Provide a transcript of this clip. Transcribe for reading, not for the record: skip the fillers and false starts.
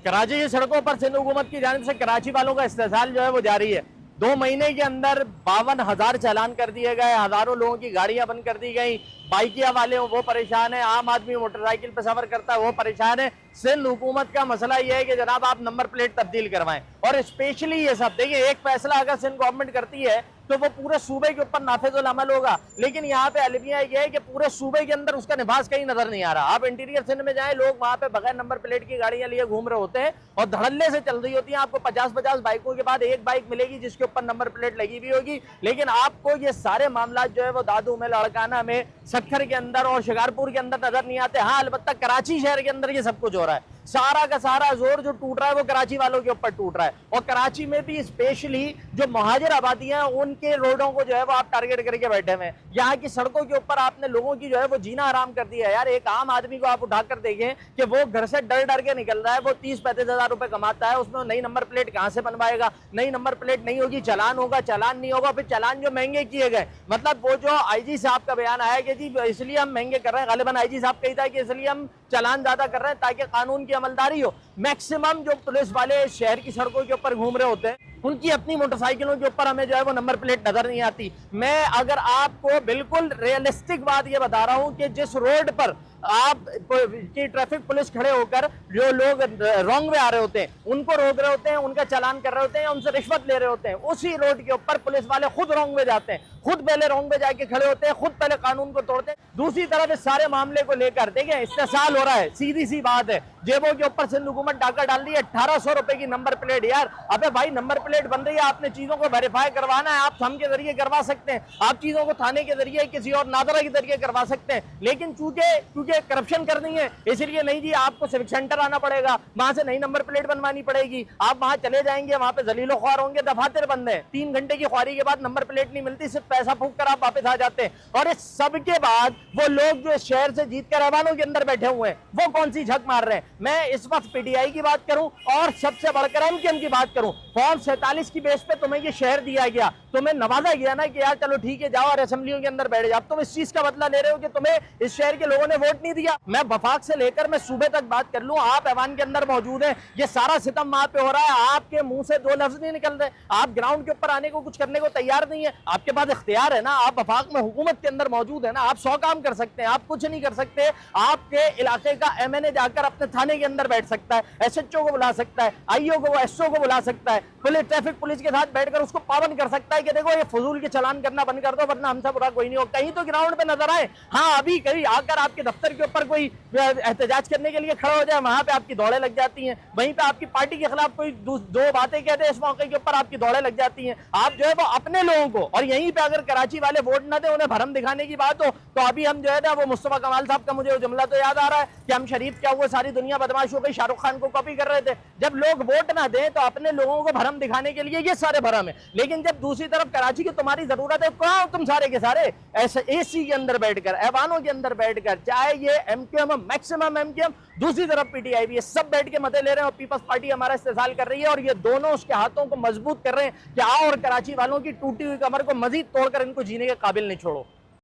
कराची की सड़कों पर सिंध हुकूमत की जानिब से कराची वालों का इस्तेहसाल जो है वो जारी है। 2 महीने के अंदर 52,000 चालान कर दिए गए, हजारों लोगों की गाड़ियां बंद कर दी गई। बाइकिया वाले वो परेशान है, आम आदमी मोटरसाइकिल पर सफर करता है वो परेशान है। सिंध हुकूमत का मसला ये है कि जनाब आप नंबर प्लेट तब्दील करवाएं, और स्पेशली ये सब देखिए, एक फैसला अगर सिंध गवर्नमेंट करती है तो वो पूरे सूबे के ऊपर नाफिजुल अमल होगा, लेकिन यहाँ पे अलमिया ये है कि पूरे सूबे के अंदर उसका निभास कहीं नजर नहीं आ रहा। आप इंटीरियर सिंध में जाएं, लोग वहां पे बगैर नंबर प्लेट की गाड़ियां लिए घूम रहे होते हैं और धड़ल्ले से चल रही होती हैं। आपको 50-50 बाइकों के बाद एक बाइक मिलेगी जिसके ऊपर नंबर प्लेट लगी हुई होगी, लेकिन आपको ये सारे मामला जो है वो दादू में, लड़काना में, सक्खर के अंदर और शिकारपुर के अंदर नजर नहीं आते। हाँ, अलबत्ता कराची शहर के अंदर ये सब कुछ हो रहा है। सारा का सारा जोर जो टूट रहा है वो कराची वालों के ऊपर टूट रहा है, और कराची में भी स्पेशली जो मुहाजिर आबादियां उनके रोडों को जो है वो आप टारगेट करके बैठे हुए हैं। यहाँ की सड़कों के ऊपर आपने लोगों की जो है वो जीना हराम कर दिया है। यार, एक आम आदमी को आप उठाकर देखें कि वो घर से डर डर के निकल रहा है, वो 30-35 हजार रुपए कमाता है, उसमें नई नंबर प्लेट कहां से बनवाएगा? नई नंबर प्लेट नहीं होगी, चालान होगा, चालान नहीं होगा, फिर चालान जो महंगे किए गए। मतलब वो जो आईजी साहब का बयान आया कि जी इसलिए हम महंगे कर रहे हैं, गालिबन आईजी साहब कहता है कि इसलिए हम चालान ज्यादा कर रहे हैं ताकि कानून की अमलदारी हो। मैक्सिमम जो पुलिस वाले शहर की सड़कों के ऊपर घूम रहे होते हैं, उनकी अपनी मोटरसाइकिलों के ऊपर हमें जो है वो नंबर प्लेट नजर नहीं आती। मैं अगर आपको बिल्कुल रियलिस्टिक बात ये बता रहा हूं कि जिस रोड पर आप की ट्रैफिक पुलिस खड़े होकर जो लोग रॉन्ग वे आ रहे होते हैं उनको रोक रहे होते हैं, उनका चालान कर रहे होते हैं, उनसे रिश्वत ले रहे होते हैं, उसी रोड के ऊपर पुलिस वाले खुद रॉन्ग वे जाते हैं, खुद पहले रॉन्ग वे जाके खड़े होते हैं, खुद पहले कानून को तोड़ते हैं। दूसरी तरफ इस सारे मामले को लेकर देखिए इस्तेहसाल हो रहा है, सीधी सी बात है, जेबों के ऊपर सिंध हुकूमत डाका डाल रही है। 1800 रुपए की नंबर प्लेट। यार अबे भाई, नंबर प्लेट बन रही है, आपने चीजों को वेरीफाई करवाना है, आप थंब के जरिए करवा सकते हैं, आप चीजों को थाने के जरिए किसी और नादरा के जरिए करवा सकते हैं, लेकिन चूंकि करप्शन करनी है इसलिए नहीं जी, आपको सिविक सेंटर आना पड़ेगा, वहां से नई नंबर प्लेट बनवानी पड़ेगी, आप वहां चले जाएंगे, वहां पे जलीलो ख्वार होंगे, दफातर बंद है, 3 घंटे की ख्वारी के बाद नंबर प्लेट नहीं मिलती, सिर्फ पैसा फूंक कर आप वापस आ जाते हैं। और इस सब के बाद वो लोग जो शहर से जीत कर ऐवानों के अंदर बैठे हुए हैं वो कौन सी झक मार रहे हैं? मैं इस वक्त पीटीआई की बात करूं और सबसे बढ़कर एमकेएम की बात करूं, फॉर्म 47 की बेस पे तुम्हें ये शहर दिया गया, तुम्हें नवाजा गया ना कि यार चलो ठीक है जाओ और असेंबलियों के अंदर बैठ जाओ। तुम इस चीज का बदला ले रहे हो कि तुम्हें इस शहर के लोगों ने वोट नहीं दिया। मैं वफाक से लेकर मैं सूबे तक बात कर लूं, आप ऐवान के अंदर मौजूद हैं, ये सारा सितम वहां पे हो रहा है, आपके मुंह से 2 लफ्ज नहीं निकल रहे, आप ग्राउंड के ऊपर आने को कुछ करने को तैयार नहीं है। आपके पास इख्तियार है ना, आप वफाक में हुकूमत के अंदर मौजूद है ना, आप 100 काम कर सकते हैं, आप कुछ नहीं कर सकते। आपके इलाके का एमएनए जाकर अपने थाने के अंदर बैठ सकता है, एसएचओ को बुला सकता है, आईओ को, एसओ को बुला सकता है, पुलिस ट्रैफिक पुलिस के साथ बैठकर उसको पाबंद कर सकता है कि देखो ये फजूल के चालान करना बंद कर दो वरना हमसे बुरा कोई नहीं हो। कहीं तो ग्राउंड पे नजर आए। हाँ, अभी कहीं आकर आपके दफ्तर के ऊपर कोई एहतजाज करने के लिए खड़ा हो जाए, वहां पे आपकी दौड़े लग जाती हैं, वहीं पे आपकी पार्टी के खिलाफ कोई दो बातें कह दे इस मौके के ऊपर आपकी दौड़े लग जाती हैं। आप जो है वो अपने लोगों को, और यहीं पे अगर कराची वाले वोट न दे, उन्हें भरम दिखाने की बात हो, तो अभी हम जो है ना वो मुस्तफा कमाल साहब का मुझे वो जुमला तो याद आ रहा है कि हम शरीफ क्या हुआ सारी दुनिया बदमाश हो गई, शाहरुख खान को कॉपी कर रहे थे। जब लोग वोट ना दें तो अपने लोगों को भरम दिखाने के लिए ये सारे भरम है, लेकिन जब दूसरी तरफ कराची की तुम्हारी जरूरत है, कहाँ तुम सारे के सारे ऐसे एसी के अंदर बैठकर, ऐवानों के अंदर बैठकर, चाहे ये एमकेएम मैक्सिमम एमकेएम, दूसरी तरफ पीटीआई भी, ये सब बैठ के मते ले रहे हैं और पीपल्स पार्टी हमारा इस्तेसाल कर रही है, और ये दोनों उसके हाथों को मजबूत कर रहे हैं कि आओ और कराची वालों की टूटी हुई कमर को मजीद तोड़कर इनको जीने के काबिल नहीं छोड़ो।